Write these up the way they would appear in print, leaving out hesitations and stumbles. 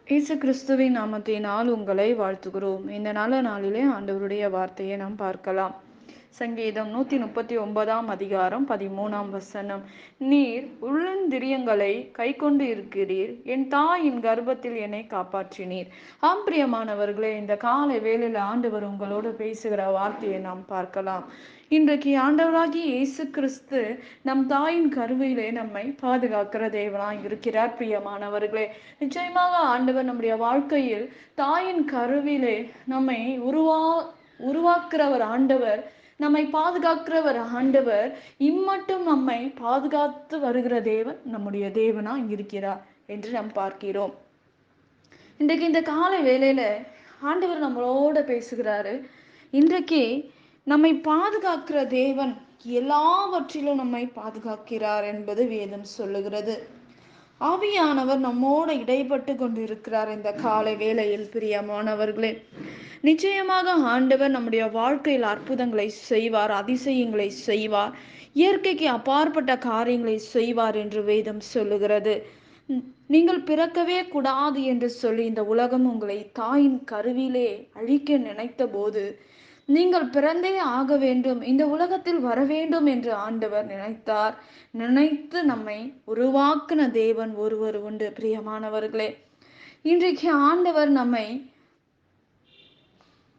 இயேசு கிறிஸ்துவின் நாமத்தினால் உங்களை வாழ்த்துகிறோம். இந்த நல்ல நாளிலே ஆண்டவருடைய வார்த்தையை நாம் பார்க்கலாம். சங்கீதம் 139 அதிகாரம் 13 நீர் உள்ளந்திரியங்களை கைக்கொண்டு இருக்கிறீர், என் தாயின் கர்ப்பத்தில் என்னை காப்பாற்றினீர். பிரியமானவர்களே, இந்த காலை வேளையில் ஆண்டவர் உங்களோடு பேசுகிற வார்த்தையை நாம் பார்க்கலாம். இன்றைக்கு ஆண்டவராகிய இயேசு கிறிஸ்து நம் தாயின் கருவிலே நம்மை பாதுகாக்கிற தேவனாய் இருக்கிறார். பிரியமானவர்களே, நிச்சயமாக ஆண்டவர் நம்முடைய வாழ்க்கையில் தாயின் கருவிலே நம்மை உருவாக்குறவர் ஆண்டவர், நம்மை பாதுகாக்கிறவர் ஆண்டவர். இம்மட்டும் நம்மை பாதுகாத்து வருகிற தேவன் நம்முடைய தேவனா இருக்கிறார் என்று நாம் பார்க்கிறோம். இன்றைக்கு இந்த காலை வேளையில ஆண்டவர் நம்மளோட பேசுகிறாரு. இன்றைக்கு நம்மை பாதுகாக்கிற தேவன் எல்லாவற்றிலும் நம்மை பாதுகாக்கிறார் என்பது வேதம் சொல்லுகிறது. ஆவியானவர் நம்மோடு இடைப்பட்டு கொண்டிருக்கிறார் இந்த காலை வேளையில். பிரியமானவர்களே, நிச்சயமாக ஆண்டவர் நம்முடைய வாழ்க்கையில் அற்புதங்களை செய்வார், அதிசயங்களை செய்வார், இயற்கைக்கு அப்பாற்பட்ட காரியங்களை செய்வார் என்று வேதம் சொல்லுகிறது. நீங்கள் பிறக்கவே கூடாது என்று சொல்லி இந்த உலகம் உங்களை தாயின் கருவிலே அழிக்க நினைத்த போது, நீங்கள் பிறந்தே ஆக வேண்டும், இந்த உலகத்தில் வர வேண்டும் என்று ஆண்டவர் நினைத்தார். நினைத்து நம்மை உருவாக்கின தேவன் ஒருவர் உண்டு. பிரியமானவர்களே, இன்றைக்கு ஆண்டவர் நம்மை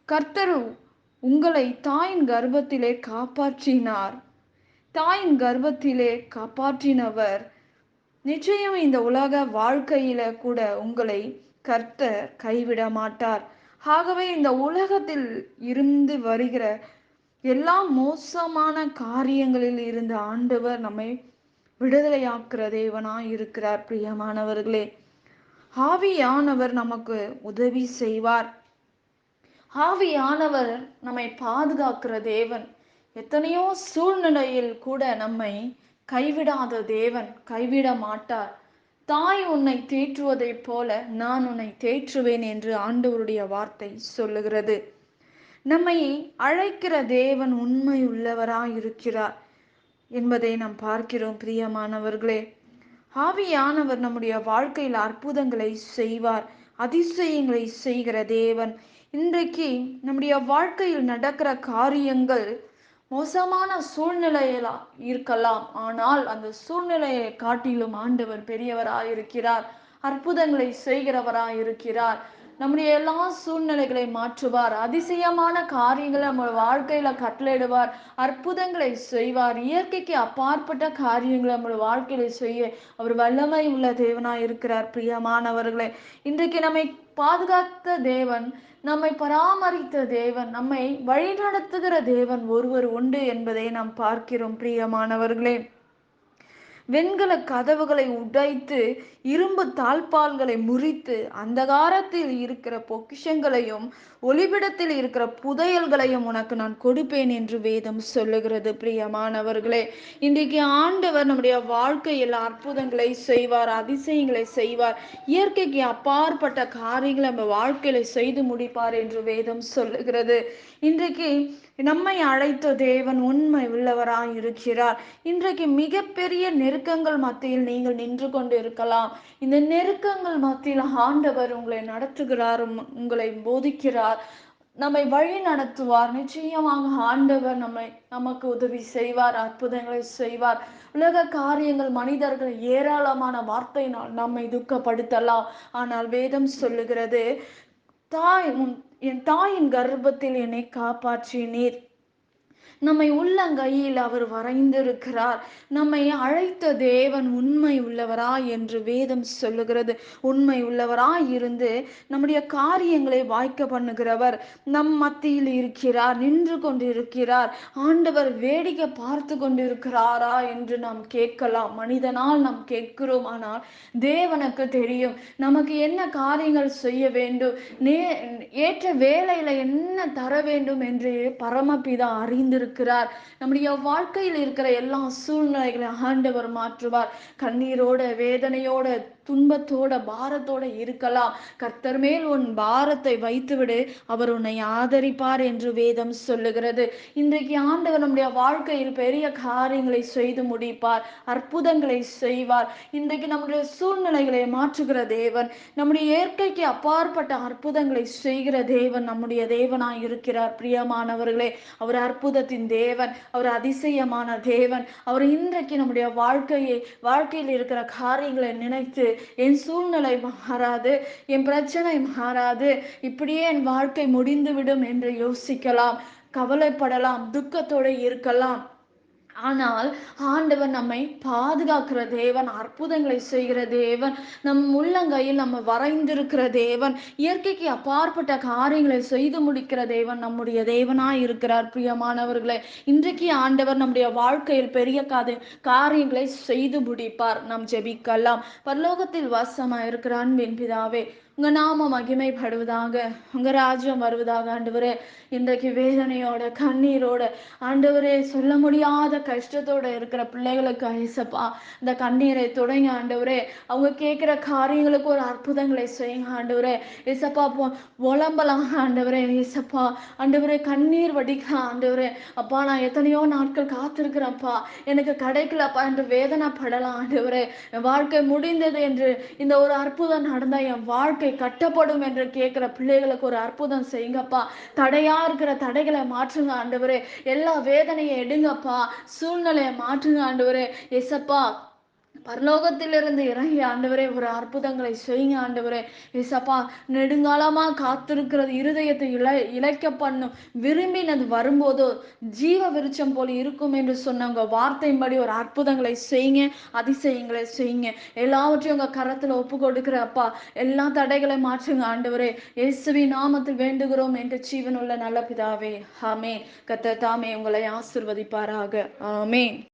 கர்த்தர் உங்களை தாயின் கர்ப்பத்திலே காப்பாற்றினார். தாயின் கர்ப்பத்திலே காப்பாற்றினவர் நிச்சயம் இந்த உலக வாழ்க்கையில கூட உங்களை கர்த்தர் கைவிட மாட்டார். ஆகவே இந்த உலகத்தில் இருந்து வருகிற எல்லா மோசமான காரியங்களில் இருந்து ஆண்டவர் நம்மை விடுதலையாக்குற தேவனாய் இருக்கிறார். பிரியமானவர்களே, ஆவியானவர் நமக்கு உதவி செய்வார். ஆவியானவர் நம்மை பாதுகாக்கிற தேவன். எத்தனையோ சூழ்நிலையில் கூட நம்மை கைவிடாத தேவன், கைவிட மாட்டார். தாய் உன்னை தேற்றுவதைப் போல நான் உன்னை தேற்றுவேன் என்று ஆண்டவருடைய வார்த்தை சொல்லுகிறது. நம்மை அழைக்கிற தேவன் உண்மை உள்ளவராய் இருக்கிறார் என்பதை நாம் பார்க்கிறோம். பிரியமானவர்களே, ஆவியானவர் நம்முடைய வாழ்க்கையில் அற்புதங்களை செய்வார், அதிசயங்களை செய்கிற தேவன். இன்றைக்கு நம்முடைய வாழ்க்கையில் நடக்கிற காரியங்கள் மோசமான சூழ்நிலையில இருக்கலாம், ஆனால் அந்த சூழ்நிலையை காட்டிலும் ஆண்டவர் பெரியவராய் இருக்கிறார், அற்புதங்களை செய்கிறவராய் இருக்கிறார். நம்முடைய எல்லா சூழ்நிலைகளை மாற்றுவார், அதிசயமான காரியங்களை நம்ம வாழ்க்கையில கட்டளையிடுவார், அற்புதங்களை செய்வார், இயற்கைக்கு அப்பாற்பட்ட காரியங்களை நம்ம வாழ்க்கையில செய்ய அவர் வல்லமை உள்ள தேவனாய் இருக்கிறார். பிரியமானவர்களே, இன்றைக்கு நம்மை பாதுகாத்த தேவன், நம்மை பராமரித்த தேவன், நம்மை வழிநடத்துகிற தேவன் ஒருவர் உண்டு என்பதை நாம் பார்க்கிறோம். பிரியமானவர்களே, வெண்கல கதவுகளை உடைத்து இரும்பு தாழ்பால்களை முறித்து அந்தகாரத்தில் இருக்கிற பொக்கிஷங்களையும் ஒளிபிடத்தில் இருக்கிற புதையல்களையும் உனக்கு நான் கொடுப்பேன் என்று வேதம் சொல்லுகிறது. பிரியமானவர்களே, இன்றைக்கு ஆண்டவர் நம்முடைய வாழ்க்கையில் அற்புதங்களை செய்வார், அதிசயங்களை செய்வார், இயற்கைக்கு அப்பாற்பட்ட காரியங்களை நம்ம வாழ்க்கையில செய்து முடிப்பார் என்று வேதம் சொல்லுகிறது. இன்றைக்கு நம்மை அழைத்த தேவன் உண்மை உள்ளவராய் இருக்கிறார். இன்றைக்கு மிகப்பெரிய நெருக்கங்கள் மத்தியில் நீங்கள் நின்று கொண்டு இருக்கலாம். இந்த நெருக்கங்கள் மத்தியில் ஆண்டவர் உங்களை நடத்துகிறார், உங்களை போதிக்கிறார், நம்மை வழி நடத்துவார். நிச்சயமாக ஆண்டவர் நமக்கு உதவி செய்வார், அற்புதங்களை செய்வார். உலக காரியங்கள், மனிதர்கள் ஏராளமான வார்த்தையினால் நம்மை துக்கப்படுத்தலாம், ஆனால் வேதம் சொல்லுகிறது, என் தாயின் கர்ப்பத்தில் என்னை காப்பாற்றினீர். நம்மை உள்ளங்கையில் அவர் வரைந்திருக்கிறார். நம்மை அழைத்த தேவன் உண்மை உள்ளவராய் என்று வேதம் சொல்லுகிறது. உண்மை உள்ளவராய் இருந்து நம்முடைய காரியங்களை வாய்க்க பண்ணுகிறவர் நம் மத்தியில் இருக்கிறார், நின்று கொண்டிருக்கிறார். ஆண்டவர் வேடிக்கை பார்த்து கொண்டிருக்கிறாரா என்று நாம் கேட்கலாம், மனிதனால் நாம் கேட்கிறோம். ஆனால் தேவனுக்கு தெரியும் நமக்கு என்ன காரியங்கள் செய்ய வேண்டும், ஏற்ற வேலையில என்ன தர வேண்டும் என்று பரமபிதா அறிந்திருக்கிறார். நம்முடைய வாழ்க்கையில் இருக்கிற எல்லா சூழ்நிலைகளை ஆண்டவர் மாற்றுவார். கண்ணீரோட, வேதனையோட, துன்பத்தோட பாரத்தோட இருக்கலாம். கர்த்தர் மேல் உன் பாரத்தை வைத்துவிடு, அவர் உன்னை ஆதரிப்பார் என்று வேதம் சொல்லுகிறது. இன்றைக்கு ஆண்டவர் நம்முடைய வாழ்க்கையில் பெரிய காரியங்களை செய்து முடிப்பார், அற்புதங்களை செய்வார். இன்றைக்கு நம்முடைய சூழ்நிலைகளை மாற்றுகிற தேவன், நம்முடைய இயற்கைக்கு அப்பாற்பட்ட அற்புதங்களை செய்கிற தேவன் நம்முடைய தேவனாய் இருக்கிறார். பிரியமானவர்களே, அவர் அற்புதத்தின் தேவன், அவர் அதிசயமான தேவன். அவர் இன்றைக்கு நம்முடைய வாழ்க்கையில் இருக்கிற காரியங்களை நினைத்து என் சூழ்நிலை மாறாது, என் பிரச்சனை மாறாது, இப்படியே என் வாழ்க்கை முடிந்துவிடும் என்று யோசிக்கலாம், கவலைப்படலாம், துக்கத்தோடு இருக்கலாம். ஆனால் ஆண்டவர் நம்மை பாதுகாக்கிற தேவன், அற்புதங்களை செய்கிற தேவன், நம் உள்ளங்கையில் நம்ம வரைந்திருக்கிற தேவன், இயற்கைக்கு அப்பாற்பட்ட காரியங்களை செய்து முடிக்கிற தேவன் நம்முடைய தேவனாய் இருக்கிறார். பிரியமானவர்களே, இன்றைக்கு ஆண்டவர் நம்முடைய வாழ்க்கையில் பெரிய காரியங்களை செய்து முடிப்பார். நாம் ஜெபிக்கலாம். பரலோகத்தில் வாசமாய் இருக்கிற அன்பின் பிதாவே, உங்க நாம மகிமைப்படுவதாக, உங்க ராஜ்யம் வருவதாக. ஆண்டவரே, இன்றைக்கு வேதனையோட கண்ணீரோட ஆண்டவரே, சொல்ல முடியாத கஷ்டத்தோட இருக்கிற பிள்ளைகளுக்கு ஐசப்பா இந்த கண்ணீரை தொடங்க ஆண்டவரே. அவங்க கேட்கிற காரியங்களுக்கு ஒரு அற்புதங்களை செய்யுங்க ஆண்டவரே. ஏசப்பா புலம்பலாம் ஆண்டவரே. ஏசப்பா ஆண்டவரே, கண்ணீர் வடிக்கலாம் ஆண்டவரே. அப்பா, நான் எத்தனையோ நாட்கள் காத்திருக்கிறேன்ப்பா, எனக்கு கிடைக்கலப்பா என்று வேதனைப்படலாம் ஆண்டவரே. என் வாழ்க்கை முடிந்தது என்று, இந்த ஒரு அற்புதம் நடந்தா என் வாழ்க்கை கட்டப்படும் என்று கேட்கிற பிள்ளைகளுக்கு ஒரு அற்புதம் செய்யுங்கப்பா. தடையா இருக்கிற தடைகளை மாற்றுங்க ஆண்டவரே. எல்லா வேதனையை எடுங்கப்பா, சூழ்நிலையை மாற்றுங்க ஆண்டவரே. ஏசப்பா, பரலோகத்திலிருந்து இறங்கி ஆண்டவரே ஒரு அற்புதங்களை செய்யுங்க ஆண்டவரே. ஏசப்பா, நெடுங்காலமா காத்திருக்கிறது இருதயத்தை இழைக்க பண்ணும், விரும்பினது வரும்போதோ ஜீவ விருட்சம் போல இருக்கும் என்று சொன்ன உங்க வார்த்தையின்படி ஒரு அற்புதங்களை செய்யுங்க, அதிசயங்களை செய்யுங்க. எல்லாவற்றையும் உங்க கரத்துல ஒப்பு கொடுக்கிற அப்பா, எல்லா தடைகளை மாற்றுங்க ஆண்டவரே. இயேசுவின் நாமத்தில் வேண்டுகிறோம் என்று ஜீவனுள்ள நல்ல பிதாவே, ஆமென். கர்த்தர் தாமே உங்களை ஆசீர்வதிப்பாராக. ஆமென்.